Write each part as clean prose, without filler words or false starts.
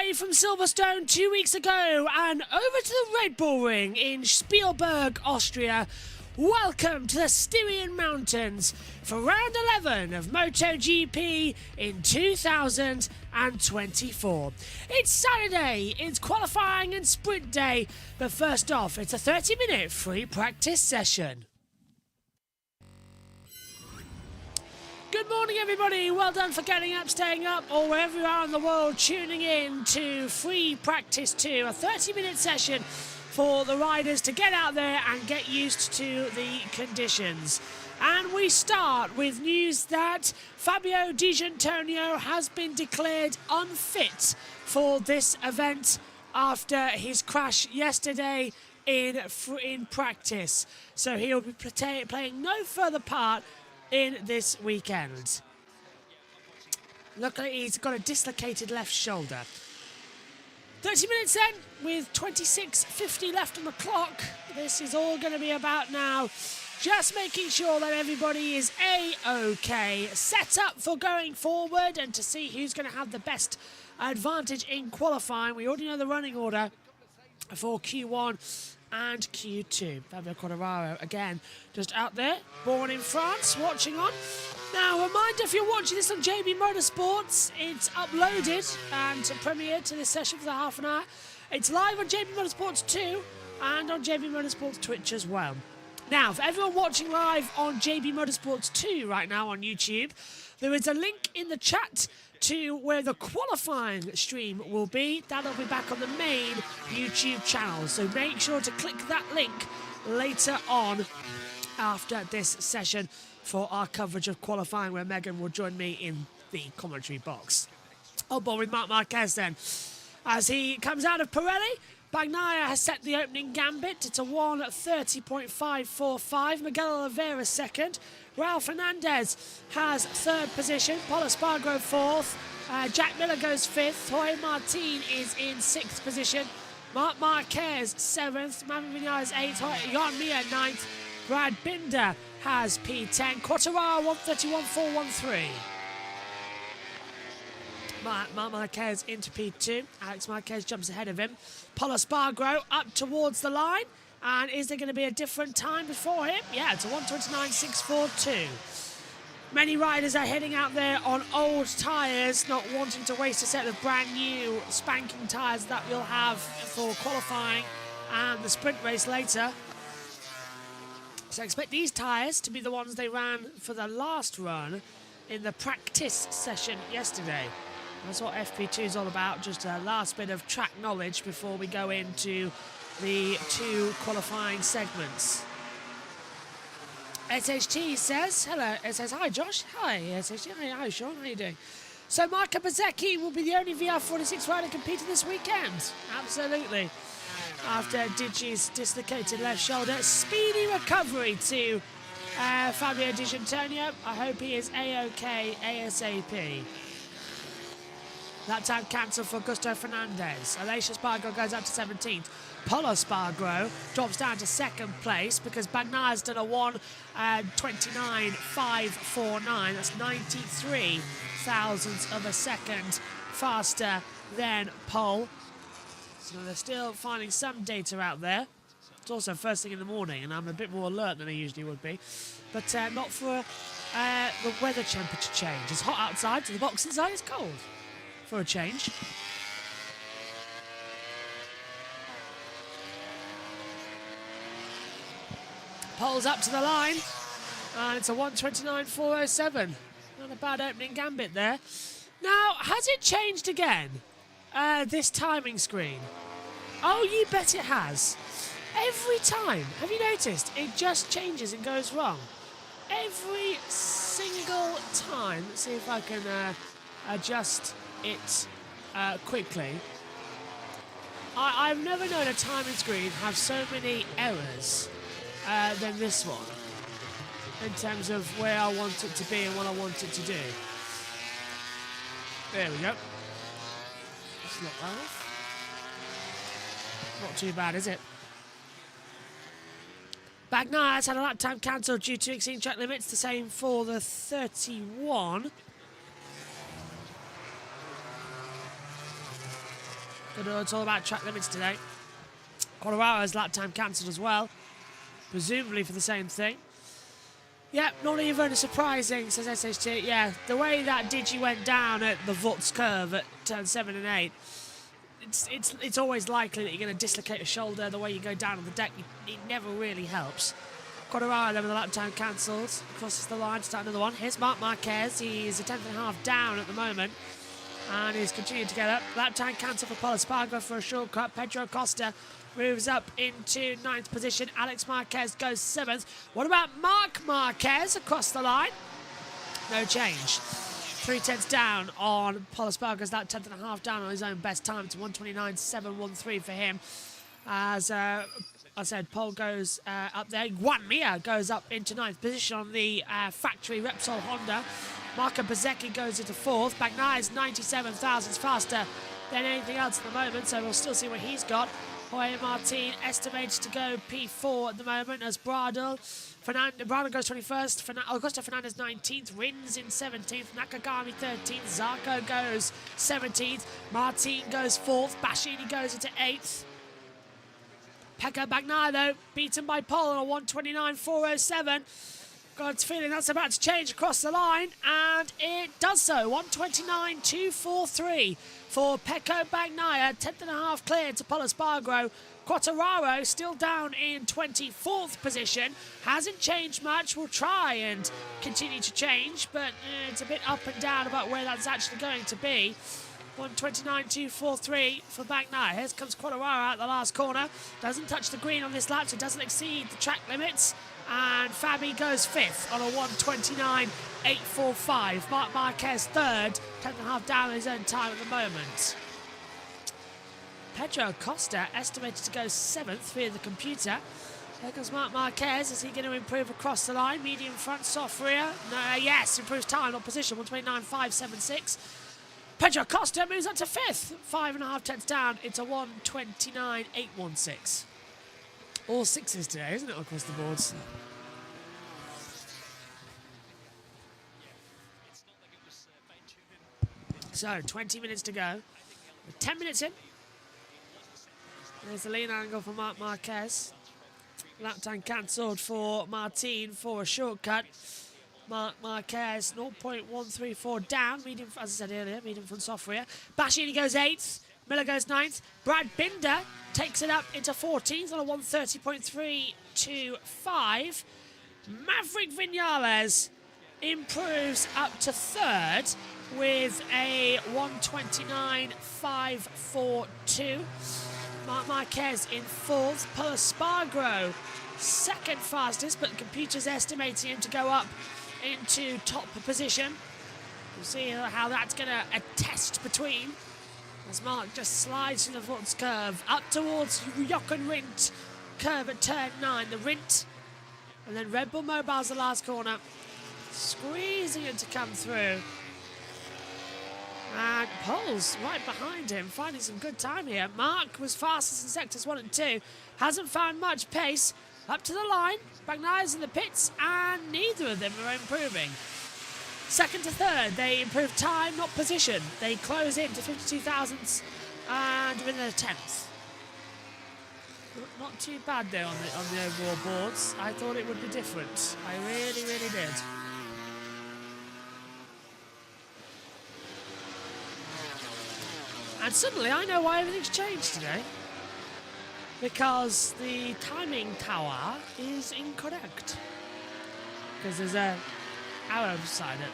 away from Silverstone 2 weeks ago and over to the Red Bull Ring in Spielberg, Austria. Welcome to the Styrian Mountains for round 11 of MotoGP in 2024. It's Saturday, it's qualifying and sprint day, but first off, it's a 30-minute free practice session. Good morning, everybody. Well done for getting up, staying up, or wherever you are in the world, tuning in to Free Practice 2, a 30-minute session for the riders to get out there and get used to the conditions. And we start with news that Fabio Di Giannantonio has been declared unfit for this event after his crash yesterday in practice. So he'll be playing no further part in this weekend. Luckily, he's got a dislocated left shoulder. 30 minutes then, with 26:50 left on the clock. This is all going to be about now just making sure that everybody is A-OK, set up for going forward and to see who's going to have the best advantage in qualifying. We already know the running order for Q1 and Q2. Fabio Quartararo again just out there, born in France, watching on. Now, a reminder, if you're watching this on JBMotorsports, it's uploaded and premiered to this session for the half an hour. It's live on JBMotorsports 2 and on JBMotorsports Twitch as well. Now, for everyone watching live on JBMotorsports 2 right now on YouTube, there is a link in the chat to where the qualifying stream will be. That'll be back on the main YouTube channel. So make sure to click that link later on after this session for our coverage of qualifying, where Megan will join me in the commentary box. Oh boy, with Marc Marquez then. As he comes out of Pirelli, Bagnaia has set the opening gambit. It's a 1:30.545. Miguel Oliveira second. Raul Fernandez has third position. Pol Espargaro fourth. Jack Miller goes fifth. Jorge Martin is in sixth position. Marc Marquez seventh. Maverick Vinales eighth. Jan Mir ninth. Brad Binder has P10. Quartararo 1:31.413. Marc Marquez into P2. Alex Marquez jumps ahead of him. Pol Espargaro up towards the line. And is there going to be a different time before him? Yeah, it's a 1:29.642. Many riders are heading out there on old tyres, not wanting to waste a set of brand new spanking tyres that we'll have for qualifying and the sprint race later. So expect these tyres to be the ones they ran for the last run in the practice session yesterday. That's what FP2 is all about, just a last bit of track knowledge before we go into the two qualifying segments. SHT says, hello, it says, hi Josh, hi SHT, hi Sean, how you doing? So Marco Bezzecchi will be the only VR46 rider competing this weekend. Absolutely. After Digi's dislocated left shoulder, speedy recovery to Fabio Di Giannantonio. I hope he is A-OK ASAP. That time cancelled for Augusto Fernandez. Aleix Espargaro goes up to 17th. Pol Espargaro drops down to second place because Bagnaia's done a 1:29.549. That's 93 thousandths of a second faster than Pol. So they're still finding some data out there. It's also first thing in the morning, and I'm a bit more alert than I usually would be. But not for the weather temperature change. It's hot outside, so the box inside is cold. For a change. Pol's up to the line, and it's a 1:29.407. Not a bad opening gambit there. Now, has it changed again? This timing screen. Oh, you bet it has. Every time. Have you noticed? It just changes and goes wrong. Every single time. Let's see if I can adjust it quickly. I've never known a timing screen have so many errors than this one in terms of where I want it to be and what I want it to do. There we go. Let's lock that off. Not too bad, is it? Bagnaia has had a lap time cancelled due to exceeding track limits. The same for the 31. Good, it's all about track limits today. Quartararo's lap time cancelled as well, presumably for the same thing. Yeah, not even surprising, says SHT. Yeah, the way that Digi went down at the Wutz curve at turn 7 and 8, it's always likely that you're going to dislocate a shoulder. The way you go down on the deck, it never really helps. Quartararo then with the lap time cancelled, crosses the line to start another one. Here's Marc Marquez. He's a tenth and a half down at the moment, and he's continuing to get up. Lap time cancelled for Pol Espargaro for a shortcut. Pedro Costa moves up into 9th position. Alex Marquez goes 7th. What about Marc Marquez across the line? No change. 3/10 down on Pol Espargaro's lap, 10th and a half down on his own best time. It's 1:29.713 for him. As I said, Pol goes up there. Juan Mir goes up into 9th position on the factory Repsol Honda. Marco Bezzecchi goes into 4th. Bagnaia is 97 thousandths faster than anything else at the moment, so we'll still see what he's got. Jorge Martin estimated to go P4 at the moment as Bradl goes 21st, Augusto Fernandez 19th, Rins in 17th, Nakagami 13th, Zarco goes 17th, Martin goes 4th, Bassini goes into 8th. Pecco Bagnaia, though, beaten by Pol on a 1:29.407. Got a feeling that's about to change across the line, and it does so. 1:29.243 for Pecco Bagnaia, 10th and a half clear to Pol Espargaro. Quartararo still down in 24th position. Hasn't changed much. Will try and continue to change, but it's a bit up and down about where that's actually going to be. 1:29.243 for Bagnaia. Here comes Quartararo out the last corner. Doesn't touch the green on this lap, so doesn't exceed the track limits. And Fabi goes 5th on a 1:29.845. Marc Marquez 3rd, 10th and a half down his own time at the moment. Pedro Costa estimated to go 7th via the computer. Here comes Marc Marquez. Is he going to improve across the line? Medium front, soft rear. No, yes, improves time, not position. 1:29.576. Pedro Costa moves up to 5th. 5.5 tenths down. It's a 1:29.816. All 6s today, isn't it, across the boards? So, 20 minutes to go. We're 10 minutes in. There's the lean angle for Marc Marquez. Lap time cancelled for Martin for a shortcut. Marc Marquez 0.134 down, medium, as I said earlier, medium front soft rear. Bassini goes 8th. Miller goes 9th. Brad Binder takes it up into 14th on a 1:30.325. Maverick Vinales improves up to 3rd with a 1:29.542. Marc Marquez in 4th. Pol Espargaro 2nd fastest, but the computer's estimating him to go up into top position. We'll see how that's going to attest between as Marc just slides through the Wutz curve up towards Jochen Rindt curve at turn 9. The Rindt, and then Red Bull Mobile's the last corner, squeezing it to come through. And Pol's right behind him, finding some good time here. Marc was fastest in sectors 1 and 2, hasn't found much pace. Up to the line, Bagnaia's in the pits, and neither of them are improving. 2nd to 3rd, they improve time, not position. They close in to 52 thousandths and win a 10th. Not too bad though on the overall boards. I thought it would be different. I really, really did. And suddenly I know why everything's changed today. Because the timing tower is incorrect. Because there's a arrow beside it.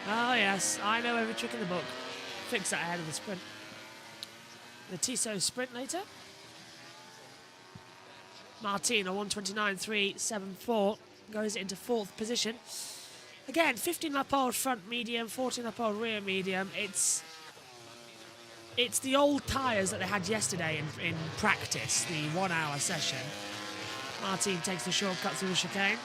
Oh yes, I know every trick in the book. Fix that ahead of the sprint. The Tissot sprint later. Martin, a 1:29.374, goes into 4th position. Again, 15 lap old front medium, 14 lap old rear medium. It's the old tyres that they had yesterday in practice, the 1 hour session. Martin takes the shortcut through the chicane.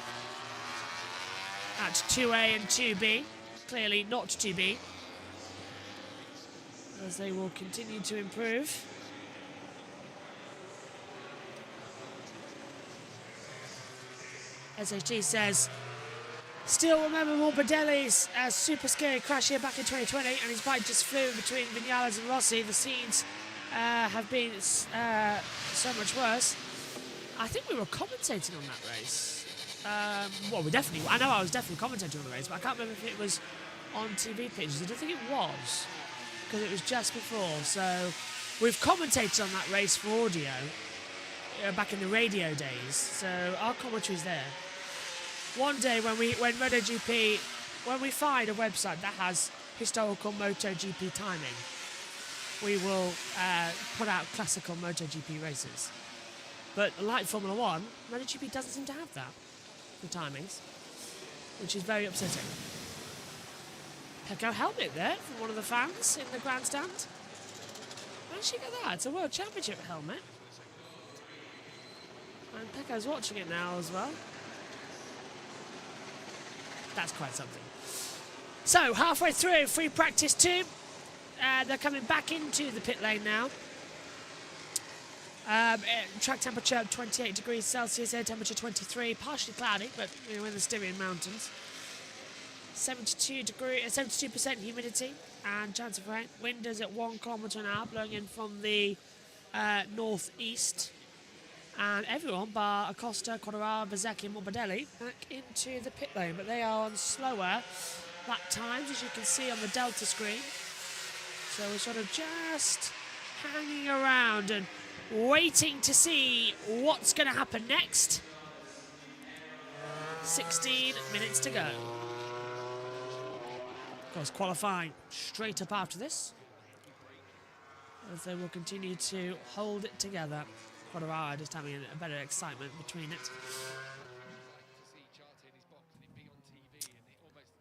At 2A and 2B. Clearly not 2B. As they will continue to improve. SHT says Still remember Morbidelli's super scary crash here back in 2020, and his bike just flew in between Vinales and Rossi. The scenes have been so much worse. I think we were commentating on that race. Well, I know I was definitely commentating on the race, but I can't remember if it was on TV pictures. I don't think it was, because it was just before. So we've commentated on that race for audio back in the radio days. So our commentary's there. One day when MotoGP, when we find a website that has historical MotoGP timing, we will put out classical MotoGP races. But like Formula 1, MotoGP doesn't seem to have that, the timings, which is very upsetting. Pecco helmet there from one of the fans in the grandstand. How did she get that? It's a World Championship helmet. And Pecco's watching it now as well. That's quite something. So, halfway through free practice 2. They're coming back into the pit lane now. Track temperature 28 degrees Celsius, air temperature 23, partially cloudy, but we're in the Styrian Mountains. 72% humidity and chance of rain. Wind is at 1 kilometre an hour, blowing in from the northeast. And everyone, bar Acosta, Quartararo, Bezzecchi and Morbidelli, back into the pit lane, but they are on slower lap times, as you can see on the Delta screen. So we're sort of just hanging around and waiting to see what's going to happen next. 16 minutes to go. Of course, qualifying straight up after this, as they will continue to hold it together. Quartararo just having a better excitement between it.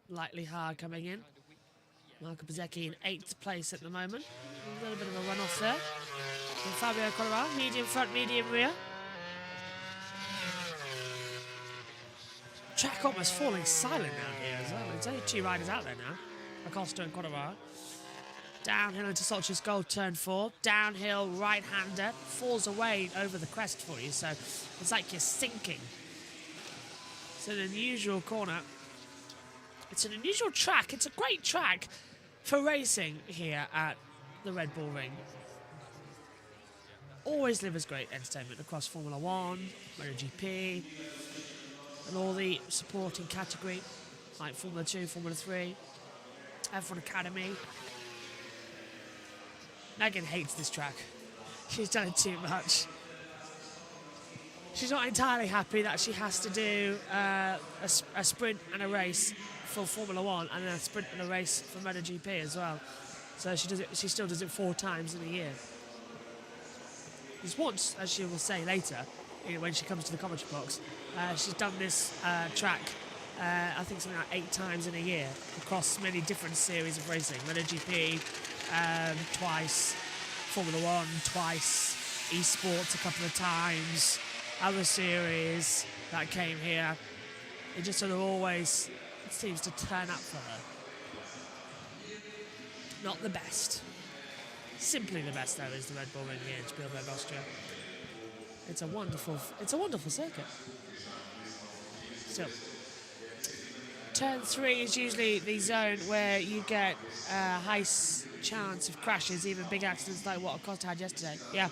Lightly hard coming in. Marco Bezzecchi in 8th place at the moment. A little bit of a run-off there. And Fabio Quartararo, medium front, medium rear. Track almost falling silent down here as well. There's only 2 riders out there now. Acosta and Quartararo. Downhill into Sochi's Gold, turn 4. Downhill, right-hander. Falls away over the crest for you, so it's like you're sinking. It's an unusual corner. It's an unusual track. It's a great track for racing here at the Red Bull Ring. Always delivers great entertainment across Formula 1, MotoGP, and all the supporting category, like Formula 2, Formula 3, F1 Academy. Megan hates this track. She's done it too much. She's not entirely happy that she has to do a sprint and a race for Formula 1 and then a sprint and a race for MotoGP as well. So she still does it 4 times in a year. There's once, as she will say later, when she comes to the commentary box, she's done this track, I think something like 8 times in a year across many different series of racing. MotoGP, twice, Formula 1 twice, esports a couple of times, other series that came here. It just sort of always seems to turn up for her. Not the best. Simply the best, though, is the Red Bull Ring here in Spielberg, Austria. It's a wonderful circuit. Still. Turn 3 is usually the zone where you get a high chance of crashes, even big accidents like what Acosta had yesterday. Yeah.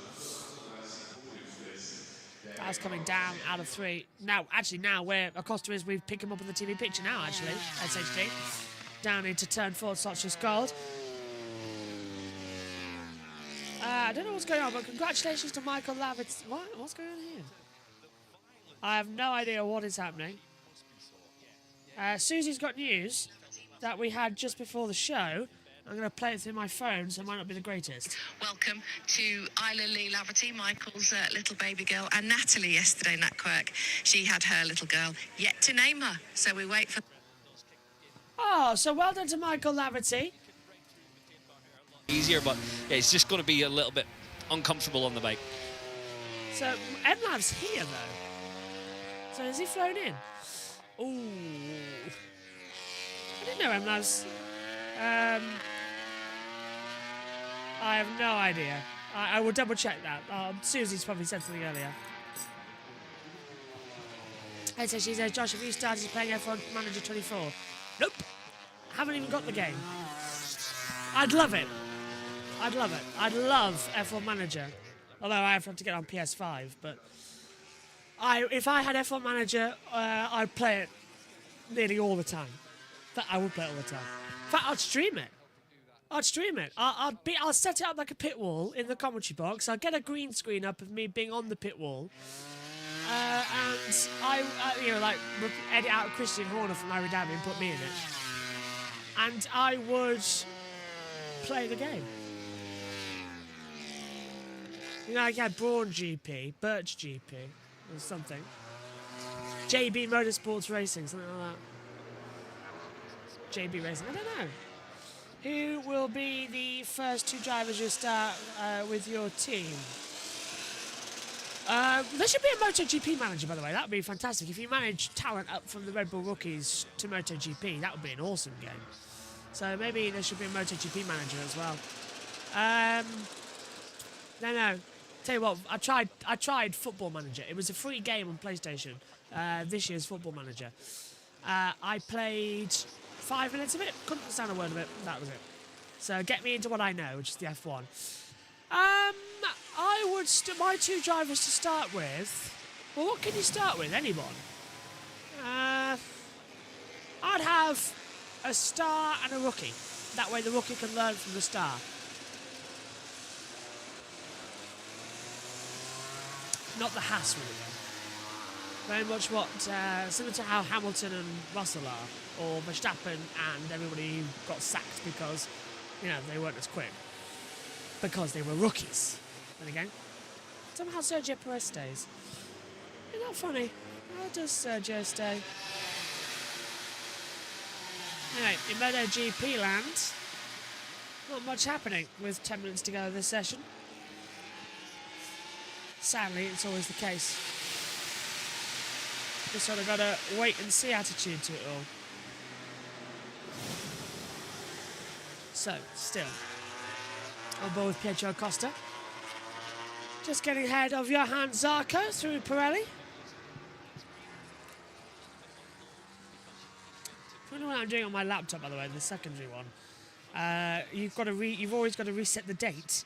That's coming down out of 3. Now where Acosta is, we pick him up on the TV picture now, actually, SHD. Down into turn 4, Sochi's Gold. I don't know what's going on, but congratulations to Michael Lavitz. What's going on here? I have no idea what is happening. Susie's got news that we had just before the show. I'm going to play it through my phone, so it might not be the greatest. Welcome to Isla Lee Laverty, Michael's little baby girl, and Natalie yesterday, Nat Quirk. She had her little girl, yet to name her. So we wait for... Oh, so well done to Michael Laverty. Easier, but yeah, it's just going to be a little bit uncomfortable on the bike. So MLav's here, though. So has he flown in? Ooh. I didn't know MLav's... I have no idea. I will double check that. Susie's probably said something earlier. Hey, so she says, Josh, have you started playing F1 Manager 24? Nope. Haven't even got the game. I'd love it. I'd love it. I'd love F1 Manager. Although I have to get on PS5, but if I had F1 Manager, I'd play it nearly all the time. I would play it all the time. In fact, I'd stream it. I'll set it up like a pit wall in the commentary box. I'll get a green screen up of me being on the pit wall. And I edit out Christian Horner from Larry Dabby and put me in it. And I would play the game. You know, like I had Braun GP, Birch GP, or something. JBMotorsports Racing, something like that. JB Racing, I don't know. Who will be the first 2 drivers you start with your team? There should be a MotoGP manager, by the way. That would be fantastic. If you manage talent up from the Red Bull rookies to MotoGP, that would be an awesome game. So maybe there should be a MotoGP manager as well. No. Tell you what, I tried Football Manager. It was a free game on PlayStation. This year's Football Manager. I played 5 minutes of it. Couldn't understand a word of it. That was it. So get me into what I know, which is the F1. I would my 2 drivers to start with. Well, what can you start with? Anyone? I'd have a star and a rookie. That way the rookie can learn from the star. Not the Haas really, though. Very much similar to how Hamilton and Russell are, or Verstappen and everybody who got sacked because, they weren't as quick. Because they were rookies. Then again, somehow Sergio Perez stays. Isn't that funny? How does Sergio stay? Anyway, in MotoGP land, not much happening with 10 minutes to go this session. Sadly, it's always the case. Just sort of got a wait-and-see attitude to it all. So, still, on board with Pietro Costa. Just getting ahead of Johan Zarco through Pirelli. I don't know what I'm doing on my laptop, by the way, the secondary one. You've always got to reset the date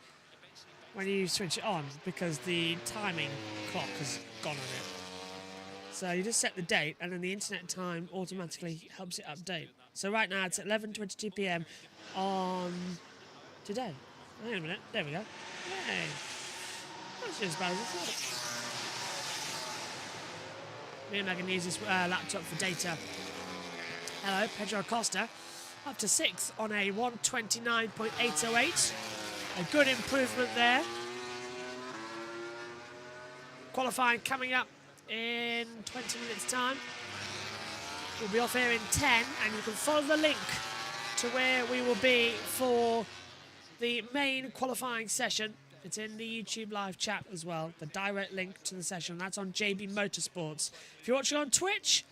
when you switch it on because the timing clock has gone on it. So you just set the date and then the internet time automatically helps it update. So right now it's at 11:22 p.m. on today. Hang on a minute. There we go. Yay. That's just as bad as I thought. Me and Megan use this laptop for data. Hello, Pedro Acosta. Up to 6th on a 1:29.808. A good improvement there. Qualifying coming up in 20 minutes' time. We'll be off here in 10, and you can follow the link to where we will be for the main qualifying session. It's in the YouTube live chat as well, the direct link to the session. That's on JB Motorsports. If you're watching on Twitch,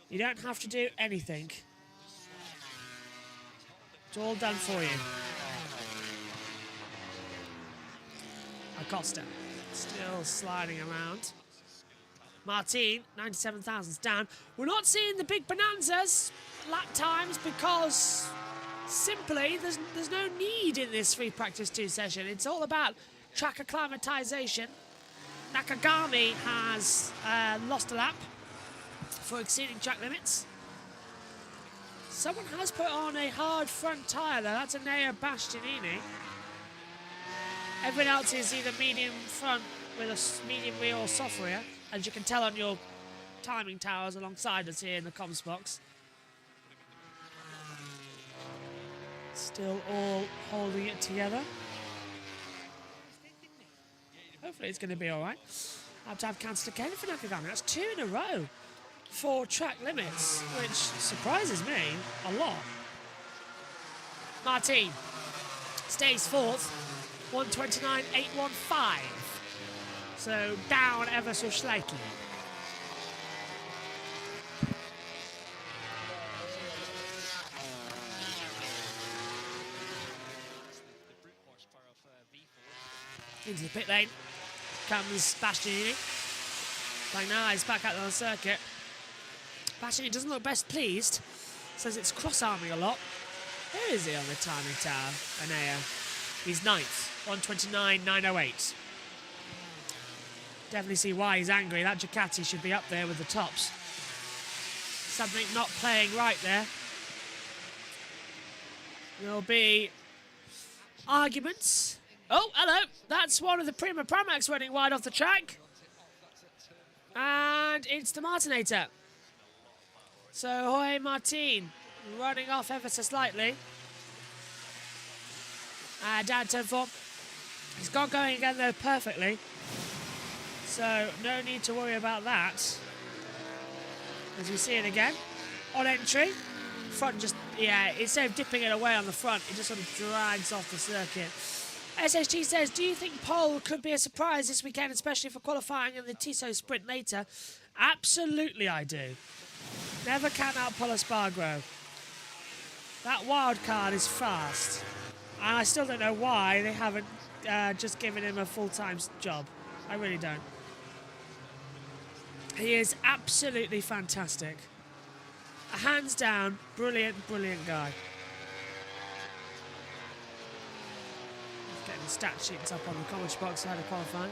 you don't have to do anything. It's all done for you. Acosta still sliding around. Martin, 97,000's down. We're not seeing the big bonanzas lap times because simply there's no need in this free practice 2 session. It's all about track acclimatization. Nakagami has lost a lap for exceeding track limits. Someone has put on a hard front tyre though. That's Enea Bastianini. Everyone else is either medium front with a medium rear or soft rear, as you can tell on your timing towers alongside us here in the comms box. Still all holding it together. Hopefully it's going to be all right. Have to have cancelled again for Nakagami. That's 2 in a row for track limits, which surprises me a lot. Martin stays 4th, 1:29.815. So down ever so slightly. Into the pit lane comes Bastianini. Playing nice back out on the circuit. Bastianini doesn't look best pleased. Says it's cross-arming a lot. Where is he on the timing tower? Anea. He's 9th. 129.908. Definitely see why he's angry. That Ducati should be up there with the tops. Something not playing right there. There'll be arguments. Oh, hello. That's one of the Prima Pramacs running wide off the track. And it's the Martinator. So Jorge Martin running off ever so slightly. Down turn 4. He's got going again though perfectly. So no need to worry about that. As we see it again. On entry. Front just, yeah, instead of dipping it away on the front, it just sort of drags off the circuit. SSG says, do you think pole could be a surprise this weekend, especially for qualifying and the Tissot sprint later? Absolutely I do. Never count out Pol Espargaro. That wild card is fast. And I still don't know why they haven't just given him a full-time job. I really don't. He is absolutely fantastic. A hands down, brilliant, brilliant guy. Getting the stat sheets up on the commentary box ahead of qualifying.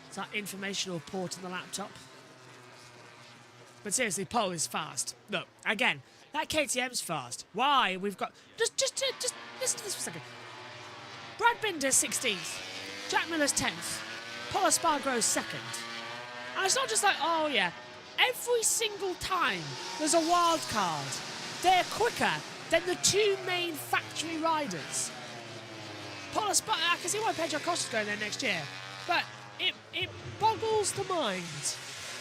It's that informational port on the laptop. But seriously, Pole is fast. Look, again, that KTM's fast. Why? We've got... Just listen to this for a second. Brad Binder's 16th. Jack Miller's 10th. Pol Espargaro's 2nd. And it's not just like, oh yeah, every single time there's a wild card, they're quicker than the 2 main factory riders. Pol Espargaro, I can see why Pedro Acosta's going there next year, but it boggles the mind.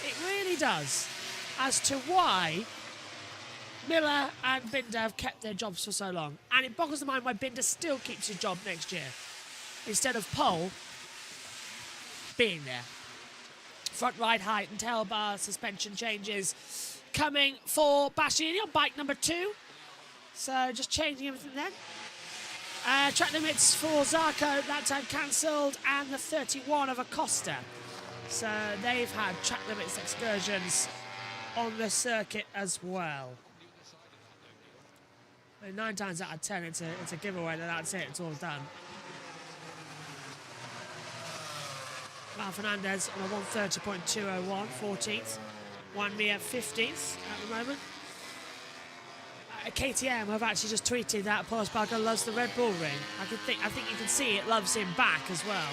It really does, as to why Miller and Binder have kept their jobs for so long. And it boggles the mind why Binder still keeps his job next year, instead of Pole being there. Front ride height and tail bar suspension changes coming for Bastianini on bike number 2. So just changing everything then. Track limits for Zarco that time cancelled, and the 31 of Acosta. So they've had track limits excursions on the circuit as well. And 9 times out of 10 it's a giveaway that that's it, it's all done. Raul Fernandez on a 130.201, 14th. Juan Mir 15th at the moment. KTM have actually just tweeted that Pol Espargaro loves the Red Bull ring. I think you can see it loves him back as well.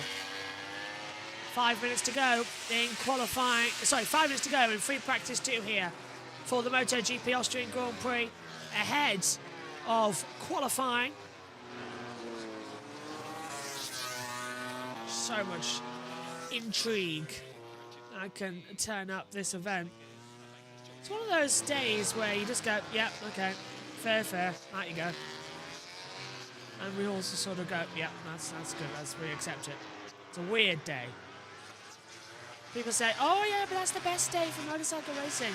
5 minutes to go in qualifying. Sorry, 5 minutes to go in free practice 2 here for the MotoGP Austrian Grand Prix ahead of qualifying. So much intrigue that can turn up this event. It's one of those days where you just go, yeah, okay, fair, out you go. And we also sort of go, yeah, that's good, we accept it. It's a weird day. People say, oh yeah, but that's the best day for motorcycle racing.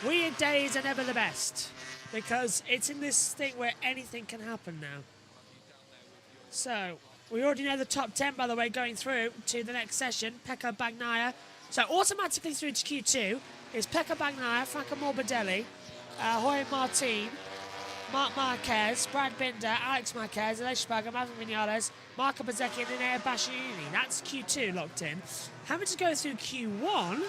Weird days are never the best, because it's in this thing where anything can happen now. So, we already know the top 10, by the way, going through to the next session. Pecco Bagnaia. So automatically through to Q2 is Pecco Bagnaia, Franco Morbidelli, Jorge Martin, Marc Marquez, Brad Binder, Alex Marquez, Aleix Espargaro, Maverick Vinales, Marco Bezzecchi, and Enea Bastianini. That's Q2 locked in. Having to go through Q1.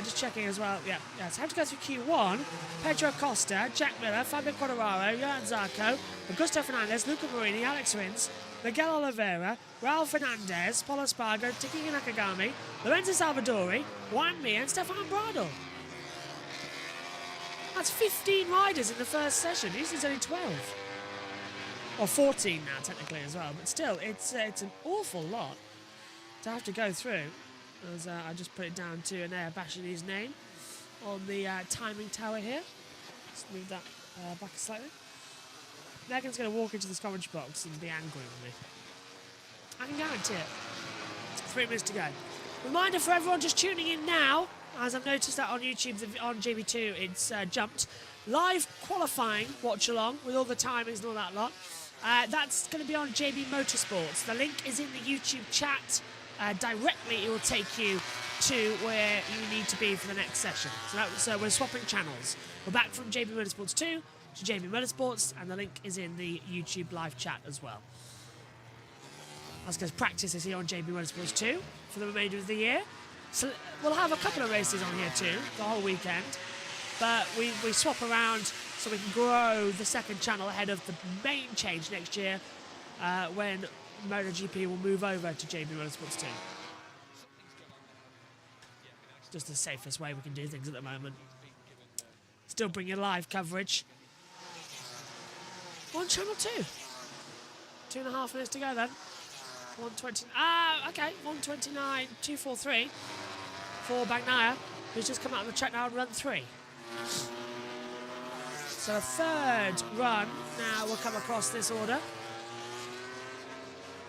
Just checking as well. Yeah, so have to go through Q1. Pedro Acosta, Jack Miller, Fabio Quartararo, Johan Zarco, Augusto Fernandez, Luca Marini, Alex Rins, Miguel Oliveira, Raul Fernandez, Pol Espargaro, Taki Nakagami, Lorenzo Salvadori, Juan Mir, and Stefan Bradl. That's 15 riders in the first session. Usually it's only 12. Or 14 now, technically, as well. But still, it's an awful lot to have to go through. As I just put it down to Enea Bastianini's name on the timing tower here. Just move that back slightly. Megan's going to walk into this commentary box and be angry with me. I can guarantee it. 3 minutes to go. Reminder for everyone just tuning in now, as I've noticed that on YouTube, on JB2, it's jumped. Live qualifying watch along with all the timings and all that lot. That's going to be on JB Motorsports. The link is in the YouTube chat. directly it will take you to where you need to be for the next session. So we're swapping channels. We're back from JB Motorsports 2 to JB Motorsports, and the link is in the YouTube live chat as well. As because practice is here on JB Motorsports 2 for the remainder of the year. So we'll have a couple of races on here too, the whole weekend. But we swap around so we can grow the second channel ahead of the main change next year when MotoGP will move over to JB Motorsports 2. It's just the safest way we can do things at the moment. Still bring you live coverage on Channel 2. 2.5 minutes to go then. 120. Okay, 129, 243 for Bagnaia, who's just come out of the track now and run 3. So a third run now will come across this order.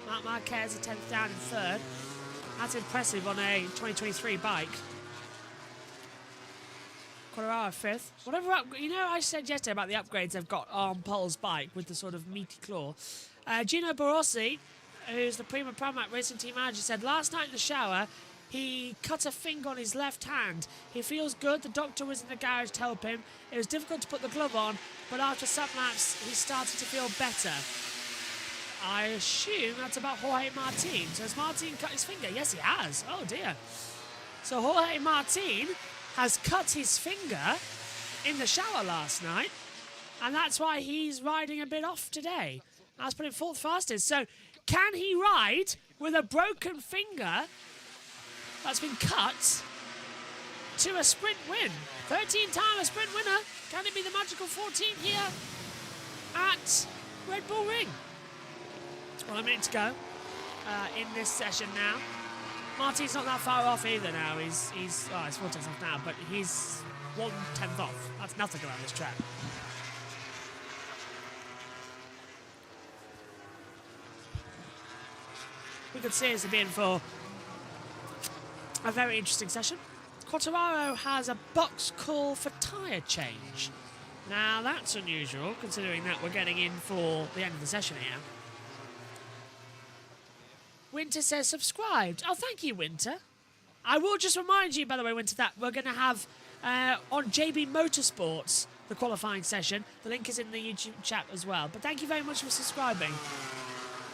Marc Marquez, a 10th down in third. That's impressive on a 2023 bike. Quartararo 5th. Whatever I said yesterday about the upgrades they've got on Paul's bike with the sort of meaty claw. Gino Barossi, who's the Prima Pramac Racing Team manager, said last night in the shower he cut a finger on his left hand. He feels good. The doctor was in the garage to help him. It was difficult to put the glove on, but after some laps he started to feel better. I assume that's about Jorge Martin. So has Martin cut his finger? Yes, he has. Oh dear. So Jorge Martin has cut his finger in the shower last night, and that's why he's riding a bit off today. That's put him 4th fastest. So can he ride with a broken finger that's been cut to a sprint win? 13-time sprint winner. Can it be the magical 14th here at Red Bull Ring? Well, a minute to go in this session now. Martin's not that far off either now. He's 4 tenths off now, but he's 1/10 off. That's nothing around this track. We could seriously be in for a very interesting session. Quartararo has a box call for tyre change. Now that's unusual, considering that we're getting in for the end of the session here. Winter says subscribed. Oh, thank you, Winter. I will just remind you, by the way, Winter, that we're going to have on JB Motorsports the qualifying session. The link is in the YouTube chat as well. But thank you very much for subscribing,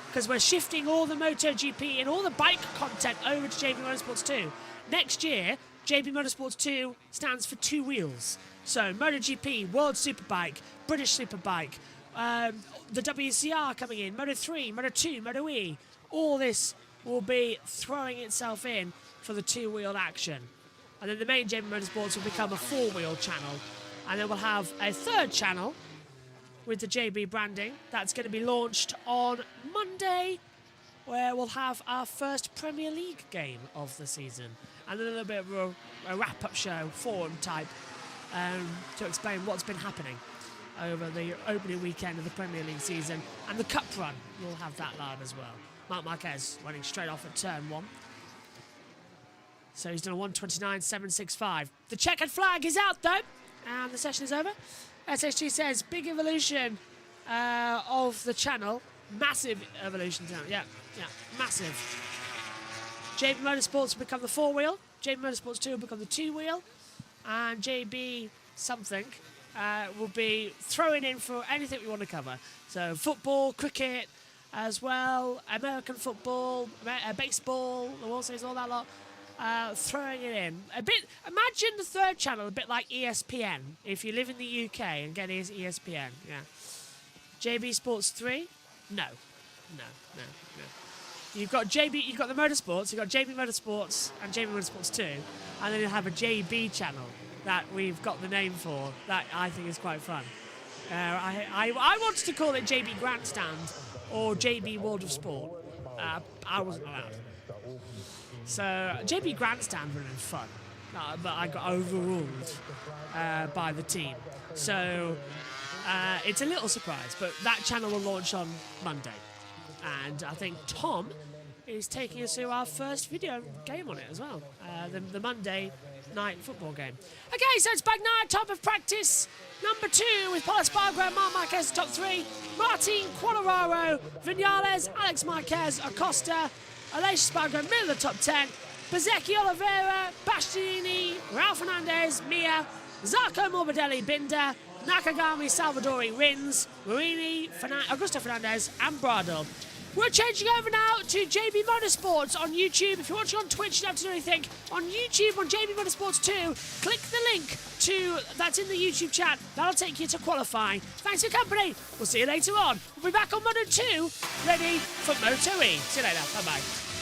because we're shifting all the MotoGP and all the bike content over to JB Motorsports 2. Next year, JB Motorsports 2 stands for 2 wheels. So MotoGP, World Superbike, British Superbike, the WCR coming in, Moto 3, Moto 2, Moto E. All this will be throwing itself in for the 2-wheel action. And then the main JB Motorsports will become a 4-wheel channel. And then we'll have a 3rd channel with the JB branding. That's going to be launched on Monday, where we'll have our first Premier League game of the season. And then a little bit of a wrap-up show, forum type, to explain what's been happening over the opening weekend of the Premier League season. And the Cup run, we'll have that live as well. Marc Marquez running straight off at turn 1. So he's done a 1:29.765. The checkered flag is out though, and the session is over. SHG says big evolution of the channel, massive evolution channel. Yeah, massive. JB Motorsports will become the 4-wheel. JB Motorsports 2 will become the 2-wheel, and JB something will be throwing in for anything we want to cover. So football, cricket, as well, American football, baseball, the World Series, all that lot, throwing it in. A bit. Imagine the 3rd channel a bit like ESPN, if you live in the UK and get ESPN, yeah. JB Sports 3? No. You've got the Motorsports, you've got JB Motorsports and JB Motorsports 2, and then you'll have a JB channel that we've got the name for, that I think is quite fun. I wanted to call it JB Grandstand or JB World of Sport. I wasn't allowed. So JB Grandstand would have been fun, but I got overruled by the team. So it's a little surprise, but that channel will launch on Monday. And I think Tom is taking us through our first video game on it as well, the Monday night football game. Okay, so it's Bagnaia, top of practice. Number 2 with Paul Espargaro and Marc Marquez, top 3. Martin, Quartararo, Vinales, Alex Marquez, Acosta, Aleix Spargo, middle of the top 10. Bezzecchi, Oliveira, Bastianini, Ralph Fernandez, Mia, Zarco Morbidelli, Binder, Nakagami, Salvadori, Rins, Marini, Augusto Fernandez, and Bradle. We're changing over now to JB Motorsports on YouTube. If you're watching on Twitch, you don't have to do anything. On YouTube, on JB Motorsports 2, click the link that's in the YouTube chat. That'll take you to qualifying. Thanks for your company. We'll see you later on. We'll be back on Moto 2, ready for Moto E. See you later. Bye-bye.